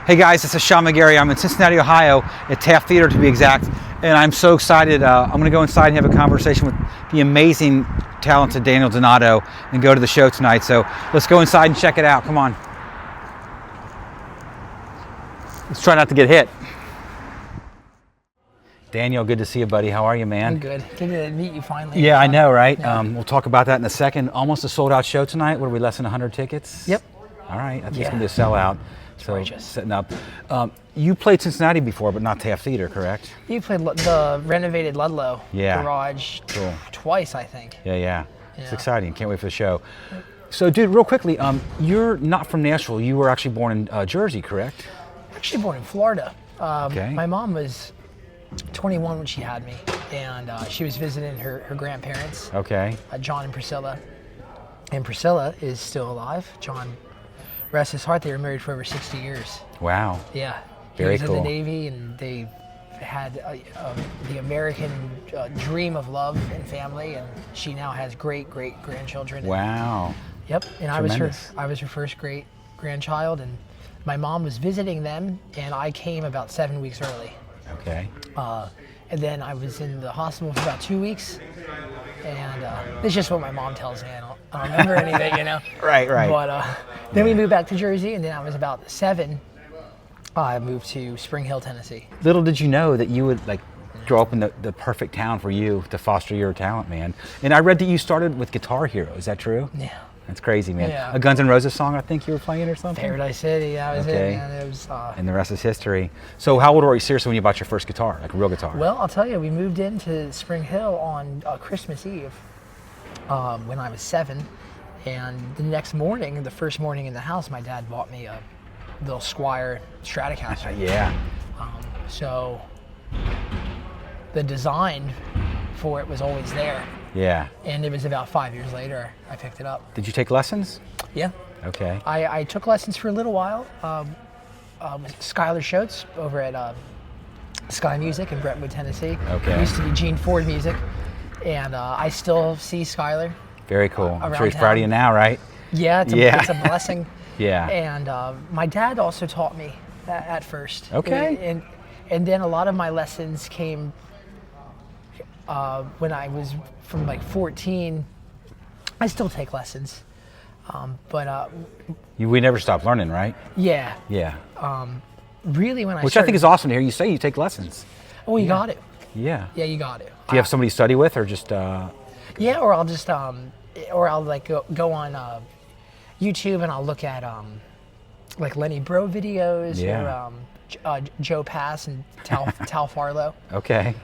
Hey guys, this is Sean McGarry. I'm in Cincinnati, Ohio at Taft Theater to be exact, and I'm so excited. I'm going to go inside and have a conversation with the amazing, talented Daniel Donato and go to the show tonight. So let's go inside and check it out. Come on. Let's try not to get hit. Daniel, good to see you, buddy. How are you, man? I'm good. Good to meet you finally. Yeah, I know, right? Yeah. We'll talk about that in a second. Almost a sold-out show tonight. What are we, less than 100 tickets? Yep. All right, I think it's going to be a sellout. So righteous. Setting up. You played Cincinnati before, but not Taft Theater, correct? You played the renovated Ludlow garage twice, I think. Yeah. It's exciting. Can't wait for the show. So, dude, real quickly, you're not from Nashville. You were actually born in Jersey, correct? Actually born in Florida. Okay. My mom was 21 when she had me, and she was visiting her grandparents. Okay. John and Priscilla. And Priscilla is still alive. John, rest his heart, they were married for over 60 years. Wow. Yeah. Very cool. He was in the Navy, and they had the American dream of love and family, and she now has great grandchildren. Wow. Yep. And Tremendous. I was her first great grandchild, and my mom was visiting them, and I came about 7 weeks early. Okay. And then I was in the hospital for about 2 weeks, and it's just what my mom tells me. I don't remember anything, you know. Right. But then we moved back to Jersey, and then I was about 7. I moved to Spring Hill, Tennessee. Little did you know that you would grow up in the perfect town for you to foster your talent, man. And I read that you started with Guitar Hero. Is that true? Yeah. That's crazy, man. Yeah. A Guns N' Roses song, I think you were playing or something? Paradise City, that was it, man. It was, and the rest is history. So how old were you seriously when you bought your first guitar, like a real guitar? Well, I'll tell you, we moved into Spring Hill on Christmas Eve when I was 7. And the next morning, the first morning in the house, my dad bought me a little Squire Stratocaster. Yeah. So the design for it was always there. Yeah. And it was about 5 years later I picked it up. Did you take lessons? Yeah. Okay. I took lessons for a little while with Skylar Schultz over at Sky Music in Brentwood, Tennessee. Okay. It used to be Gene Ford Music. And I still see Skylar. Very cool. I'm sure he's town. proud of you now, right? Yeah, it's a blessing. Yeah. And my dad also taught me at first. Okay. And then a lot of my lessons came when I was from 14. I still take lessons, but we never stop learning, right? Yeah. Yeah. Really, when Which I think is awesome to hear you say you take lessons. Oh, you got it. Yeah. Yeah, you got it. Do you have somebody to study with, or just? Yeah, or I'll just or I'll go on YouTube and I'll look at Lenny Bro videos or Joe Pass and Tal Farlow. Okay.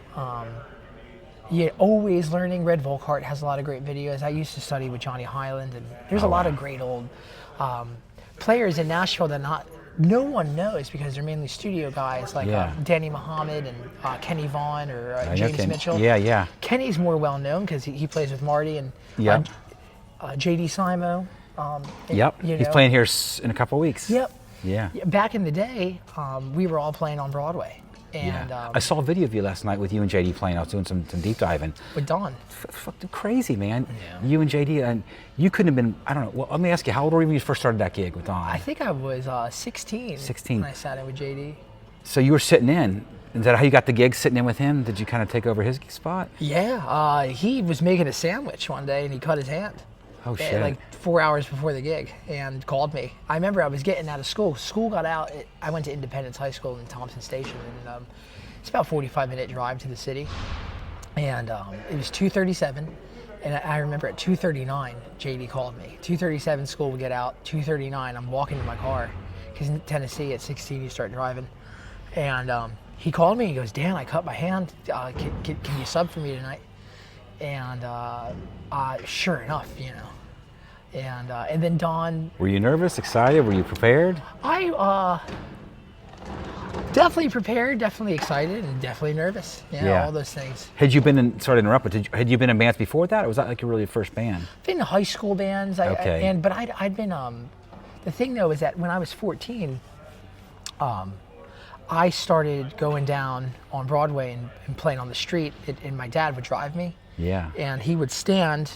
Yeah, always learning. Red Volkart has a lot of great videos. I used to study with Johnny Highland, and there's a lot of great old players in Nashville that no one knows because they're mainly studio guys like Danny Muhammad and Kenny Vaughn or James Mitchell. Yeah. Kenny's more well known because he plays with Marty and JD Simo. He's playing here in a couple of weeks. Yep. Yeah. Back in the day, we were all playing on Broadway. And I saw a video of you last night with you and JD playing. I was doing some deep diving. With Don. Fucking crazy, man. Yeah. You and JD, and you couldn't have been, I don't know. Well, let me ask you, how old were you when you first started that gig with Don? I think I was 16. 16. When I sat in with JD. So you were sitting in. Is that how you got the gig, sitting in with him? Did you kind of take over his spot? Yeah. He was making a sandwich one day and he cut his hand. Oh, shit. Like 4 hours before the gig and called me. I remember I was getting out of school. School got out. I went to Independence High School in Thompson Station, and it's about a 45-minute drive to the city. And it was 2:37, and I remember at 2:39, JD called me. 2:37, school would get out. 2:39, I'm walking to my car, because in Tennessee at 16 you start driving. And he called me. He goes, Dan, I cut my hand. Can you sub for me tonight? And sure enough, you know. And then Don. Were you nervous, excited? Were you prepared? I definitely prepared, definitely excited, and definitely nervous. Yeah, all those things. Had you been in, sorry to interrupt, but had you been in bands before that, or was that like your really first band? Been in high school bands. Okay. But I'd been, the thing though is that when I was 14, I started going down on Broadway and playing on the street, and my dad would drive me. Yeah. And he would stand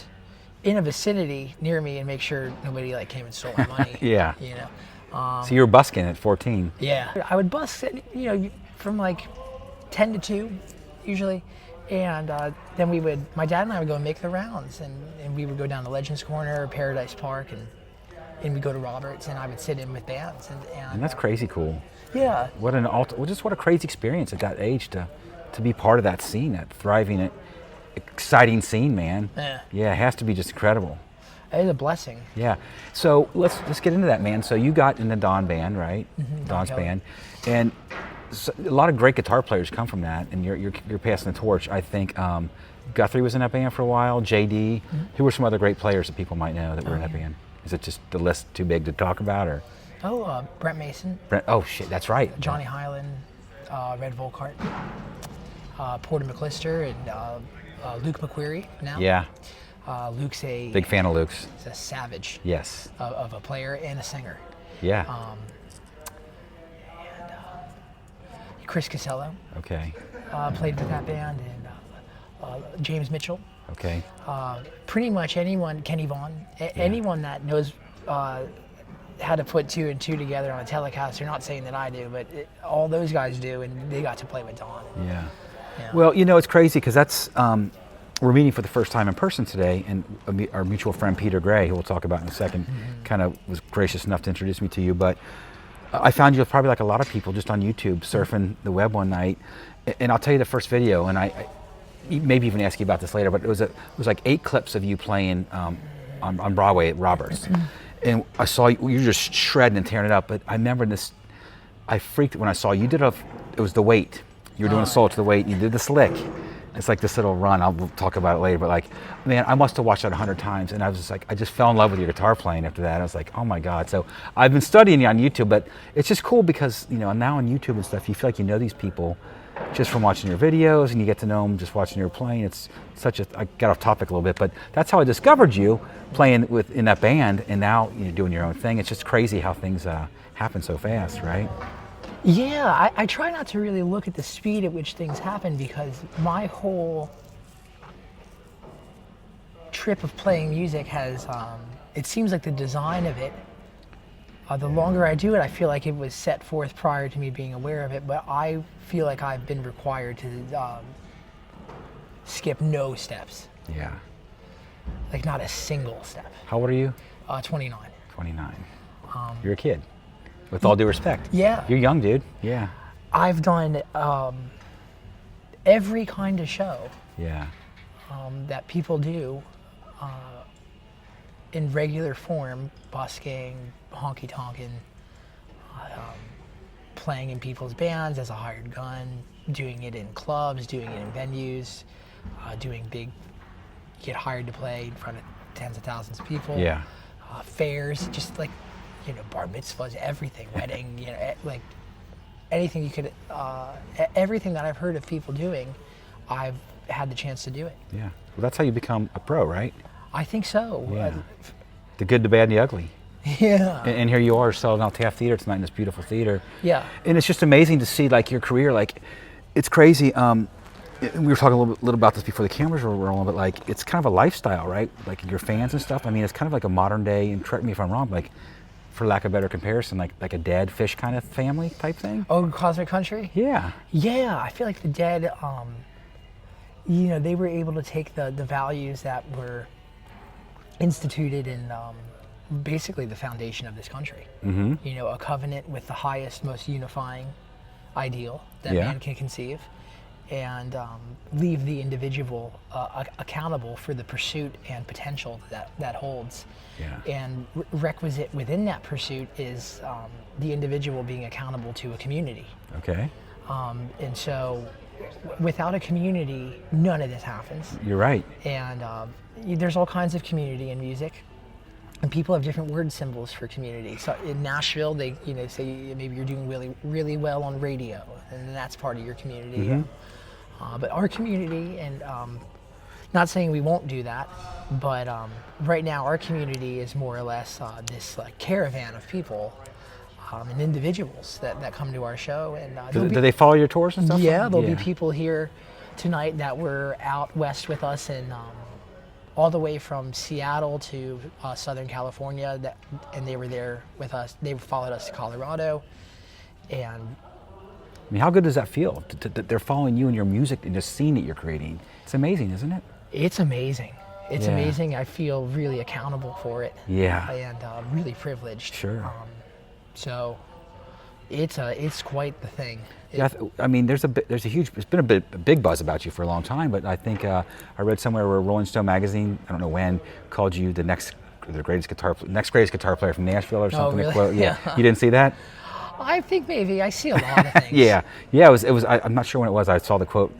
in a vicinity near me and make sure nobody like came and stole my money. Yeah. You know. So you were busking at 14. Yeah. I would busk, you know, from like 10 to 2 usually. And then my dad and I would go and make the rounds, and we would go down to Legends Corner, Paradise Park, and we'd go to Roberts, and I would sit in with bands. And that's crazy cool. Yeah. What a crazy experience at that age to be part of that scene, that thriving, exciting scene, man. Yeah, it has to be just incredible. It is a blessing. Yeah. So let's get into that, man. So you got in the Don band, right? Mm-hmm. Don's band, and so a lot of great guitar players come from that, and you're passing the torch. I think Guthrie was in that band for a while. JD. Mm-hmm. Who were some other great players that people might know that were in that band? Is it just the list too big to talk about, or? Oh, Brent Mason. Oh shit, that's right. Johnny Hyland, Red Volkart, Porter McClister, and Luke McQuarrie now. Yeah. Luke's a big fan of Luke's. He's a savage. Yes. Of a player and a singer. Yeah. Chris Casello. Okay. Played with that band, and James Mitchell. Okay. Pretty much anyone, Kenny Vaughn, anyone that knows how to put 2 and 2 together on a Telecaster. Not saying that I do, but all those guys do, and they got to play with Don. Yeah. Well, you know, it's crazy because that's we're meeting for the first time in person today, and our mutual friend Peter Gray, who we'll talk about in a second, kind of was gracious enough to introduce me to you. But I found you probably like a lot of people just on YouTube surfing the web one night, and I'll tell you the first video, and I maybe even ask you about this later, but it was like 8 clips of you playing on Broadway at Roberts, and I saw you were just shredding and tearing it up. But I remember this, I freaked when I saw you did it was The Weight. You were doing a solo to The Weight, and you did the slick. It's like this little run. We'll talk about it later, but like, man, I must have watched that 100 times, and I was just like, I just fell in love with your guitar playing after that. I was like, oh my God. So I've been studying you on YouTube, but it's just cool because, you know, now on YouTube and stuff, you feel like you know these people just from watching your videos, and you get to know them just watching your playing. It's I got off topic a little bit, but that's how I discovered you playing in that band, and now you're doing your own thing. It's just crazy how things happen so fast, right? Yeah, I try not to really look at the speed at which things happen, because my whole trip of playing music has, it seems like the design of it, the longer I do it, I feel like it was set forth prior to me being aware of it, but I feel like I've been required to skip no steps. Yeah. Like not a single step. How old are you? 29. 29. You're a kid. With all due respect. Yeah. You're young, dude. Yeah. I've done every kind of show that people do in regular form, busking, honky-tonking, playing in people's bands as a hired gun, doing it in clubs, doing it in venues, doing big, get hired to play in front of tens of thousands of people. Yeah. Fairs, just like, you know, bar mitzvahs, everything, wedding, you know, like anything you could, everything that I've heard of people doing, I've had the chance to do it. Yeah. Well, that's how you become a pro, right? I think so. Yeah. The good, the bad, and the ugly. Yeah. And here you are selling out Taft Theater tonight in this beautiful theater. Yeah. And it's just amazing to see like your career, like it's crazy. We were talking a little about this before the cameras were rolling, but like it's kind of a lifestyle, right? Like your fans and stuff. I mean, it's kind of like a modern day, and correct me if I'm wrong, like for lack of a better comparison, like a Dead Fish kind of family type thing. Oh, Cosmic Country? Yeah. Yeah, I feel like the Dead, you know, they were able to take the values that were instituted in basically the foundation of this country. Mm-hmm. You know, a covenant with the highest, most unifying ideal that man can conceive, and leave the individual accountable for the pursuit and potential that holds. Yeah. And requisite within that pursuit is the individual being accountable to a community. Okay. And so without a community, none of this happens. You're right. And there's all kinds of community in music. And people have different word symbols for community. So in Nashville, they say maybe you're doing really, really well on radio, and that's part of your community. Mm-hmm. But our community, and not saying we won't do that, but right now our community is more or less this caravan of people and individuals that come to our show. And do they follow your tours and stuff? Yeah, there'll be people here tonight that were out west with us and. All the way from Seattle to Southern California, and they were there with us. They followed us to Colorado, and I mean, how good does that feel? That they're following you and your music and the scene that you're creating. It's amazing, isn't it? It's amazing. It's amazing. I feel really accountable for it. Yeah. And really privileged. Sure. So it's quite the thing. Yeah, I mean, there's been a big buzz about you for a long time, but I think I read somewhere where Rolling Stone magazine, I don't know when, called you the next greatest guitar player from Nashville or something. Oh, really? Quote. Yeah. You didn't see that? I think maybe I see a lot of things. Yeah. It was. I'm not sure when it was. I saw the quote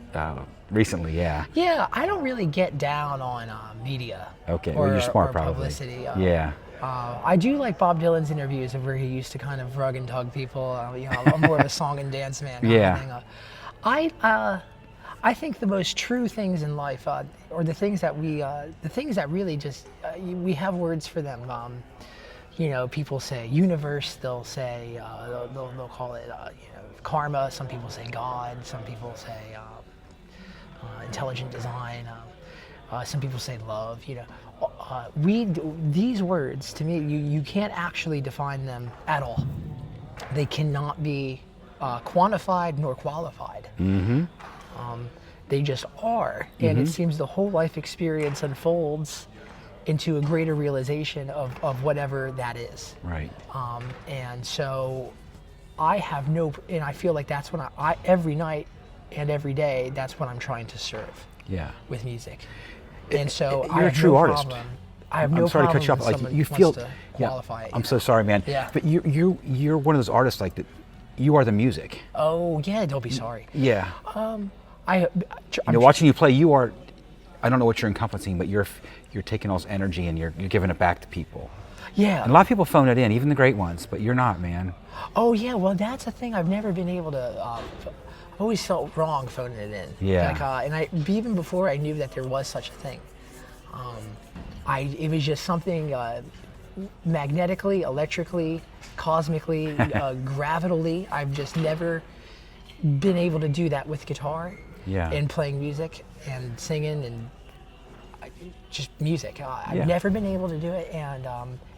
recently. Yeah. Yeah, I don't really get down on media. Okay. Or, well, you're smart, or probably. Publicity. Yeah. I do like Bob Dylan's interviews of where he used to kind of rug and tug people. I'm more of a song and dance man. Yeah. I think the most true things in life, or the things that really just we have words for them. People say universe. They'll say they'll call it karma. Some people say God. Some people say intelligent design. Some people say love. These words, to me, you can't actually define them at all. They cannot be quantified nor qualified. Mm-hmm. They just are, and it seems the whole life experience unfolds into a greater realization of whatever that is. Right. And so I feel like that's when I every night and every day, that's what I'm trying to serve. Yeah. With music. And so you're a true artist. I have no problem. I'm sorry to cut you off. Like you feel. To qualify it, I'm so sorry, man. Yeah. But you're one of those artists like that. You are the music. Oh yeah, don't be sorry. Yeah. I'm watching you play, you are. I don't know what you're encompassing, but you're taking all this energy and you're giving it back to people. Yeah. And a lot of people phone it in, even the great ones, but you're not, man. Oh yeah, well that's a thing I've never been able to. I've always felt wrong phoning it in. Yeah. And even before I knew that there was such a thing, it was just something magnetically, electrically, cosmically, gravitally. I've just never been able to do that with guitar. Yeah. And playing music and singing and just music. I've never been able to do it, and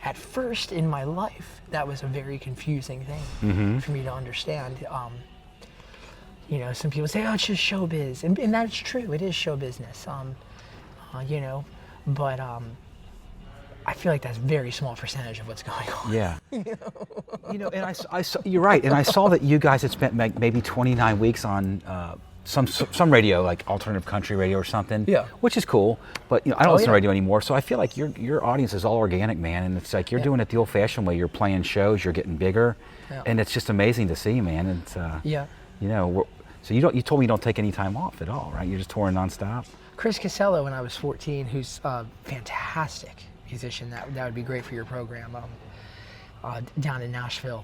at first in my life, that was a very confusing thing for me to understand. Some people say, "Oh, it's just showbiz," and that's true. It is show business. But I feel like that's a very small percentage of what's going on. Yeah. And I saw, you're right. And I saw that you guys had spent maybe 29 weeks on some radio, like alternative country radio or something. Yeah. Which is cool. But I don't listen to radio anymore, so I feel like your audience is all organic, man. And it's like you're doing it the old-fashioned way. You're playing shows. You're getting bigger, and it's just amazing to see, man. And so you told me you don't take any time off at all, right? You're just touring nonstop. Chris Casello, when I was 14, who's a fantastic musician, that would be great for your program, down in Nashville,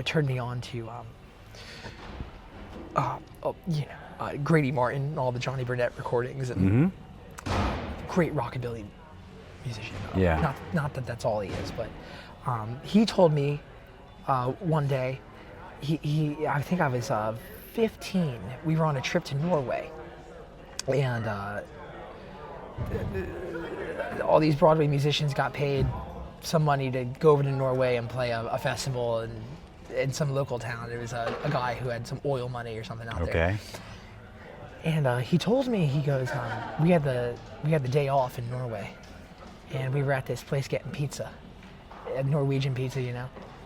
turned me on to Grady Martin, all the Johnny Burnett recordings, and great rockabilly musician. Yeah. Not that that's all he is, but he told me one day, I think I was 15. We were on a trip to Norway, and all these Broadway musicians got paid some money to go over to Norway and play a festival in some local town. There was a guy who had some oil money or something out there. Okay. And he told me, he goes, we had the day off in Norway, and we were at this place getting pizza, Norwegian pizza,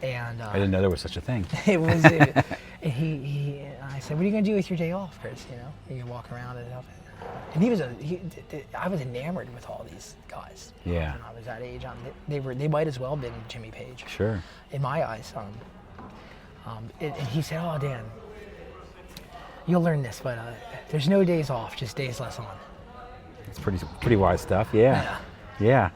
And I didn't know there was such a thing. It was, And I said, what are you going to do with your day off, Chris? You know, you can walk around and stuff. And I was enamored with all these guys. Yeah. When I was that age, they might as well have been Jimmy Page. Sure. In my eyes. And he said, oh, Dan, you'll learn this, but there's no days off, just days less on. It's pretty wise stuff. Yeah. Yeah.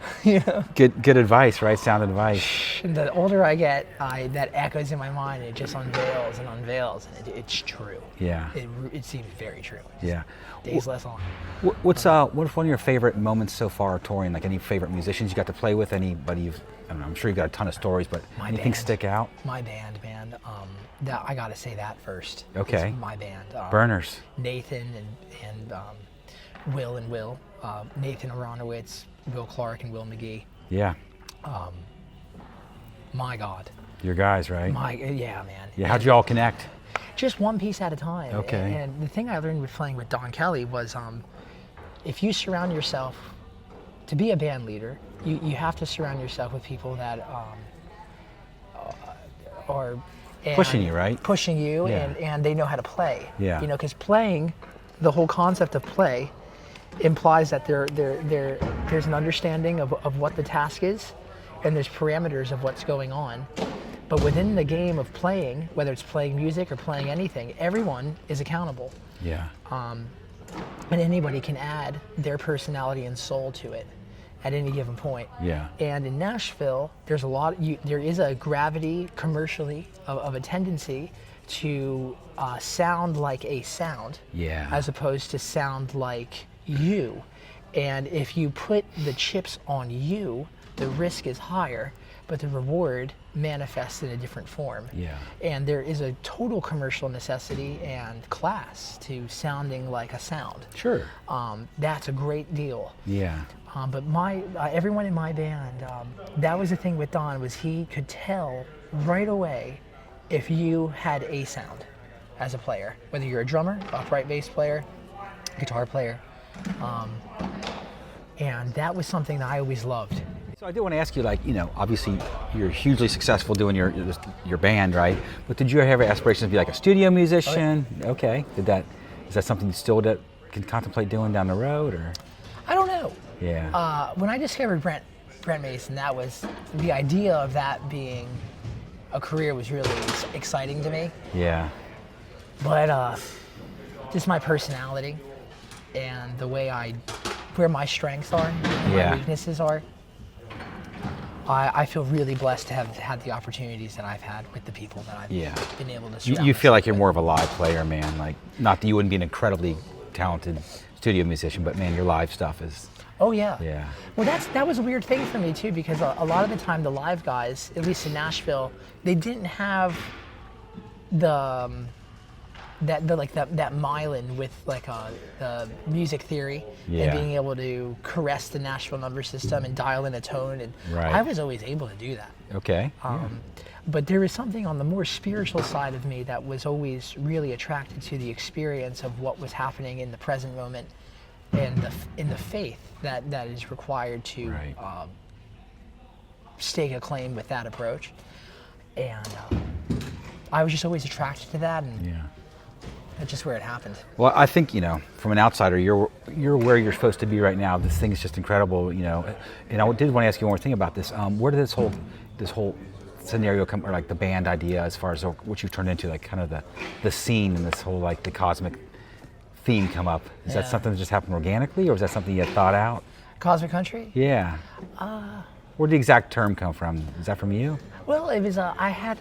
Good advice, right? Sound advice. And the older I get, that echoes in my mind. It just unveils and unveils, and it's true. Yeah. It seems very true. Yeah. Days less on. What's one of your favorite moments so far touring? Like any favorite musicians you got to play with? Anybody I don't know, I'm sure you've got a ton of stories, but anything stick out? My band, man. I got to say that first. Okay. It's my band. Burners. Nathan and Will and Will. Nathan Aronowitz, Will Clark, and Will McGee. Yeah. My God. Your guys, right? Yeah, man. Yeah. How'd you all connect? Just one piece at a time. Okay. And the thing I learned with playing with Don Kelly was, if you surround yourself to be a band leader, you have to surround yourself with people that are pushing you, right? Pushing you, yeah. and they know how to play. Yeah. You know, because playing, the whole concept of play implies that there's an understanding of what the task is, and there's parameters of what's going on. But within the game of playing, whether it's playing music or playing anything, everyone is accountable. Yeah. And anybody can add their personality and soul to it at any given point. Yeah. And in Nashville, there is a gravity commercially of a tendency to sound like a sound, yeah, as opposed to sound like you. And if you put the chips on you, the risk is higher, but the reward manifests in a different form. Yeah. And there is a total commercial necessity and class to sounding like a sound. Sure. That's a great deal. Yeah. But everyone in my band, that was the thing with Don, was he could tell right away if you had a sound as a player, whether you're a drummer, upright bass player, guitar player. And that was something that I always loved. So I did want to ask you, like, you know, obviously you're hugely successful doing your band, right? But did you ever have aspirations to be like a studio musician? Oh, yeah. Okay. Is that something you still can contemplate doing down the road, or? I don't know. Yeah. When I discovered Brent Mason, that was the idea of that being a career was really exciting to me. Yeah. But just my personality and the way where my strengths are and my weaknesses are, I feel really blessed to have had the opportunities that I've had with the people that I've been able to surround. You feel like you're more of a live player, man. Like, not that you wouldn't be an incredibly talented studio musician, but man, your live stuff is. Oh yeah. Yeah. Well, that was a weird thing for me too, because a lot of the time the live guys, at least in Nashville, they didn't have that myelin with like the music theory and being able to caress the Nashville number system and dial in a tone, and I was always able to do that. Okay. But there was something on the more spiritual side of me that was always really attracted to the experience of what was happening in the present moment, and in the faith that is required to stake a claim with that approach. And I was just always attracted to that, and that's just where it happened. Well, I think, you know, from an outsider, you're where you're supposed to be right now. This thing is just incredible, you know. And I did want to ask you one more thing about this. Where did this whole scenario come, or like the band idea, as far as what you've turned into, like kind of the scene and this whole like the cosmic theme come up? Is that something that just happened organically, or is that something you had thought out? Cosmic Country? Yeah. Where did the exact term come from? Is that from you? Well, it was, I had,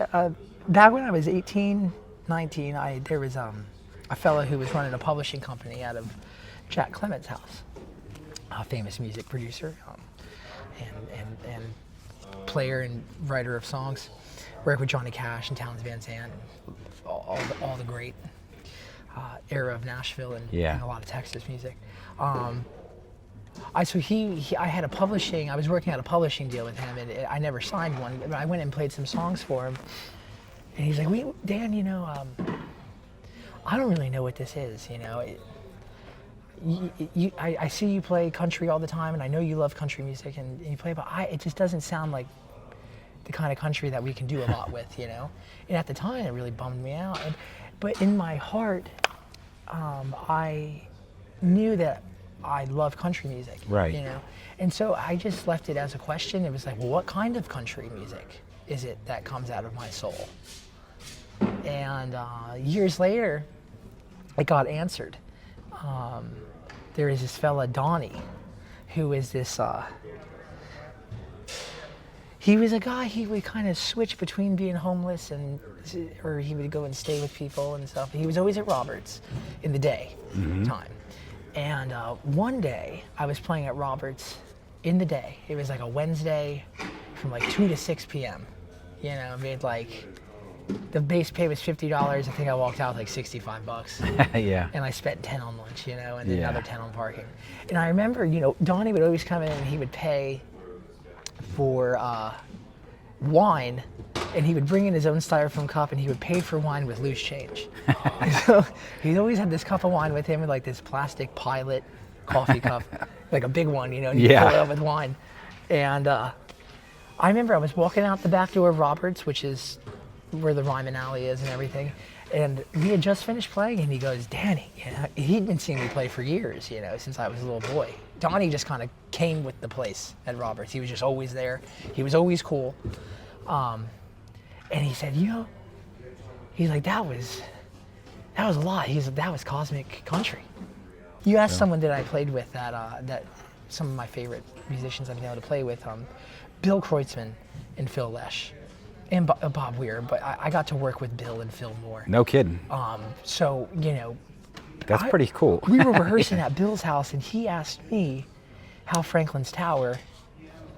back when I was 18, 19, there was a fellow who was running a publishing company out of Jack Clement's house, a famous music producer and player and writer of songs. Worked with Johnny Cash and Townes Van Zandt, and all the great era of Nashville and a lot of Texas music. I had I was working out a publishing deal with him, and I never signed one, but I went and played some songs for him. And he's like, Dan, you know, I don't really know what this is, you know. I see you play country all the time, and I know you love country music, and you play, but it just doesn't sound like the kind of country that we can do a lot with, you know. And at the time, it really bummed me out. But in my heart, I knew that I love country music. Right. You know, and so I just left it as a question. It was like, well, what kind of country music is it that comes out of my soul? And years later, it got answered. There is this fella, Donnie, who is this, he was a guy, he would kind of switch between being homeless or he would go and stay with people and stuff. He was always at Roberts in the day time. And one day, I was playing at Roberts in the day. It was like a Wednesday from like 2 to 6 p.m. You know, made like, the base pay was $50. I think I walked out with like 65 bucks. Yeah. And I spent 10 on lunch, you know, and then another 10 on parking. And I remember, you know, Donnie would always come in and he would pay for wine, and he would bring in his own styrofoam cup and he would pay for wine with loose change. So he always had this cup of wine with him with like this plastic Pilot coffee cup, like a big one, you know, and he'd fill it up with wine. And I remember I was walking out the back door of Roberts, which is where the Ryman Alley is and everything. And we had just finished playing and he goes, Danny, you know, he'd been seeing me play for years, you know, since I was a little boy. Donnie just kind of came with the place at Roberts. He was just always there. He was always cool. And he said, you know, he's like, that was a lot. That was cosmic country. You asked someone that I played with that some of my favorite musicians I've been able to play with, Bill Kreutzmann and Phil Lesh. And Bob Weir, but I got to work with Bill and Phil more. No kidding. So, you know. That's pretty cool. We were rehearsing at Bill's house and he asked me how Franklin's Tower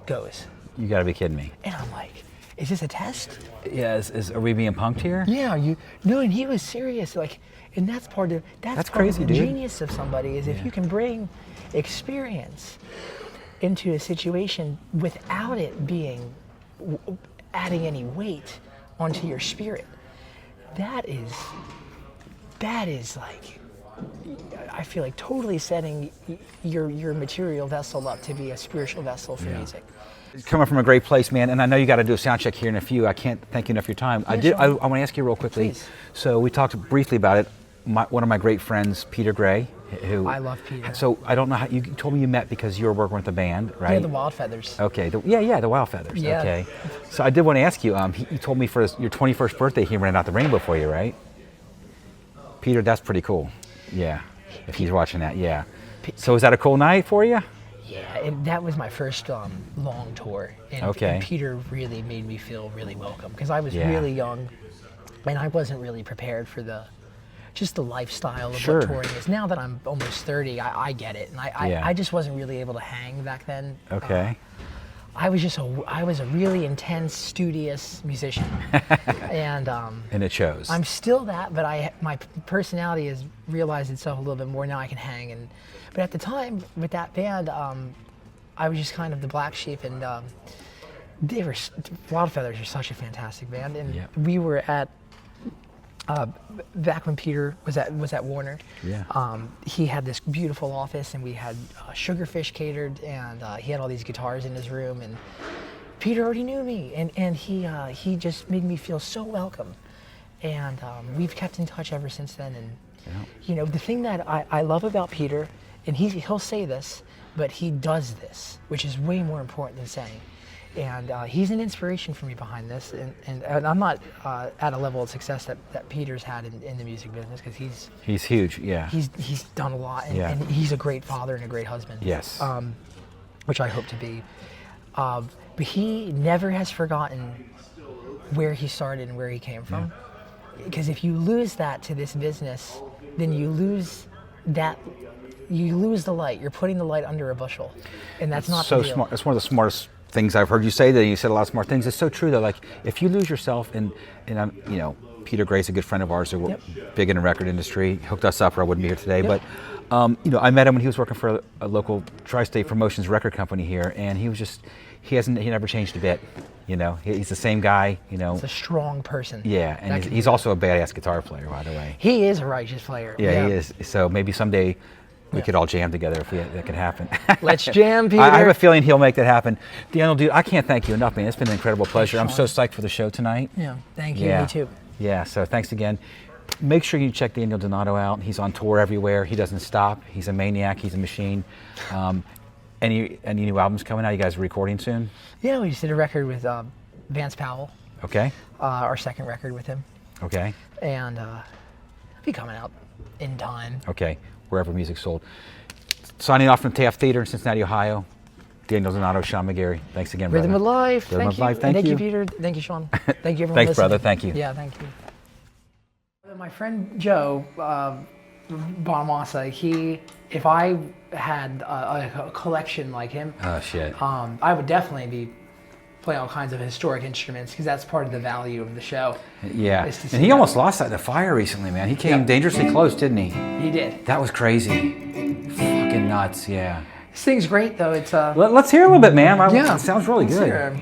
goes. You gotta be kidding me. And I'm like, is this a test? Yeah, are we being punked here? Yeah, no, and he was serious. Like, and that's part of crazy, the dude. Genius of somebody is if you can bring experience into a situation without it being adding any weight onto your spirit. That is like, I feel like totally setting your material vessel up to be a spiritual vessel for music. Coming from a great place, man, and I know you got to do a sound check here in a few. I can't thank you enough for your time. Yeah, I want to ask you real quickly. Please. So we talked briefly about it. One of my great friends, Peter Gray, who I love Peter. So I don't know how you told me you met because you were working with the band, right? Yeah, the Wild Feathers. Okay. The Wild Feathers. Yeah. Okay. So I did want to ask you. He told me for your 21st birthday, he ran out the rainbow for you, right? Peter, that's pretty cool. Yeah. If he's watching that, yeah. So is that a cool night for you? Yeah, and that was my first long tour. And Peter really made me feel really welcome because I was really young and I wasn't really prepared for the lifestyle of what touring is. Now that I'm almost 30, I get it. And I just wasn't really able to hang back then. Okay. I was a really intense, studious musician. And it shows. I'm still that, but my personality has realized itself a little bit more. Now I can hang. But at the time, with that band, I was just kind of the black sheep. And Wild Feathers are such a fantastic band. And we were at, back when Peter was at Warner, he had this beautiful office and we had Sugarfish catered and he had all these guitars in his room and Peter already knew me and he just made me feel so welcome and we've kept in touch ever since then. And you know, the thing that I love about Peter, and he'll say this, but he does this, which is way more important than saying. And he's an inspiration for me behind this. And I'm not at a level of success that Peter's had in the music business because he's huge, yeah. He's done a lot, and he's a great father and a great husband. Yes. Which I hope to be. But he never has forgotten where he started and where he came from. Because if you lose that to this business, then you lose the light. You're putting the light under a bushel, and that's not so the deal. smart. That's one of the smartest things I've heard you say. That you said a lot of smart things. It's so true though. Like if you lose yourself, and you know, Peter Gray's a good friend of ours. Who we're big in the record industry. Hooked us up, or I wouldn't be here today. But you know, I met him when he was working for a local Tri-State Promotions record company here, and he never changed a bit. You know, he's the same guy. You know, he's a strong person. Yeah, and he's also a badass guitar player, by the way. He is a righteous player. Yeah, he is. So maybe someday we could all jam together if that could happen. Let's jam, Peter. I have a feeling he'll make that happen. Daniel, dude, I can't thank you enough, man. It's been an incredible pleasure. I'm so psyched for the show tonight. Yeah, thank you. Me too. Yeah, so thanks again. make sure you check Daniel Donato out. He's on tour everywhere. He doesn't stop. He's a maniac. He's a machine. Any new albums coming out? You guys are recording soon? Yeah, we just did a record with Vance Powell. Okay. Our second record with him. Okay. And it'll be coming out in time. Okay, wherever music's sold. Signing off from Taft Theater in Cincinnati, Ohio. Daniel Donato, Sean McGarry. Thanks again, brother. Rhythm of Life. Rhythm of Life. Thank you, Peter. Thank you, Sean. Thank you, everyone. Thanks, listening. brother. Thank you. Yeah, thank you. My friend Joe Bonamassa, if I had a collection like him, Oh, shit. I would definitely be playing all kinds of historic instruments because that's part of the value of the show. Yeah, and he almost lost that in the fire recently, man. He came dangerously close, didn't he? He did. That was crazy. Fucking nuts, yeah. This thing's great, though. It's Let's hear a little bit, man. Yeah. It sounds really good.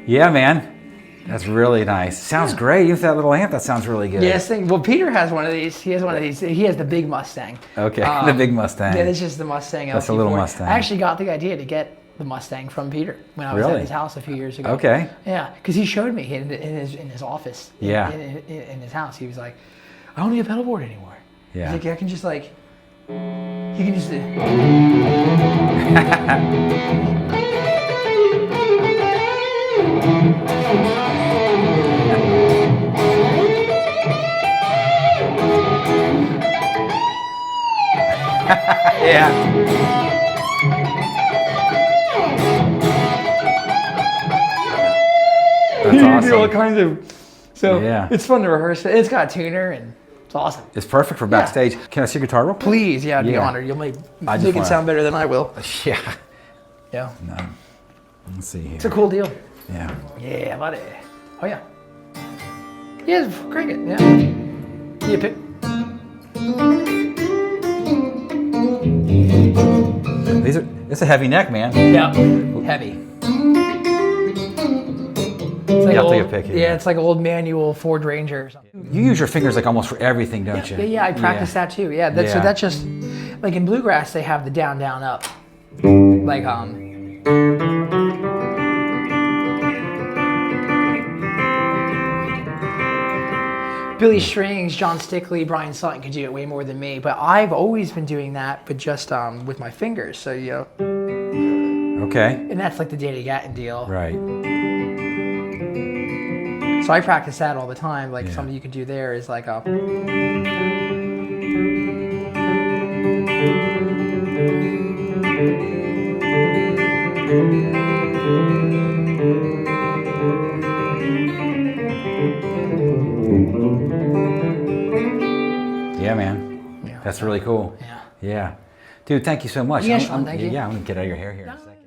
Yeah, man. That's really nice. Sounds great. Even with that little amp, that sounds really good. Yes, well, Peter has one of these. He has one of these. He has the big Mustang. Okay, the big Mustang. Yeah, this is the Mustang. That's a LT4. little Mustang. I actually got the idea to get the Mustang from Peter when I was at his house a few years ago. Okay. Yeah, because he showed me in his office. Yeah. In his house, he was like, "I don't need a pedal board anymore." Yeah. He's like, "I can just like, you can just." Yeah. That's You can awesome. do all kinds of. So Yeah. it's fun to rehearse it. It's got a tuner and it's awesome. It's perfect for backstage. Can I see your guitar real quick? Please, yeah, I'd be Yeah. honored. You'll make I just it wanna- sound better than I will. Yeah. Yeah. No. Let's see here. It's a cool deal. Yeah. Yeah, buddy. Oh yeah. Yeah, crank it. Yeah. Yeah, pick. It's a heavy neck, man. Yeah. Heavy. It's like You have to old, get picky. yeah, it's like old manual Ford Ranger or something. You use your fingers like almost for everything, don't you? Yeah, I practice that too. Yeah, that's, so Yeah. that's just like in bluegrass they have the down, down, up. Like Billy Strings, John Stickley, Brian Sutton could do it way more than me, but I've always been doing that, but just with my fingers. So Okay. and that's like the Danny Gatton deal. Right. So I practice that all the time. Like Yeah. something you could do there is like a. Yeah, man. Yeah. That's really cool. Yeah. Yeah. Dude, thank you so much. Yeah, Sean, thank you. Yeah, I'm going to get out of your hair here in a second.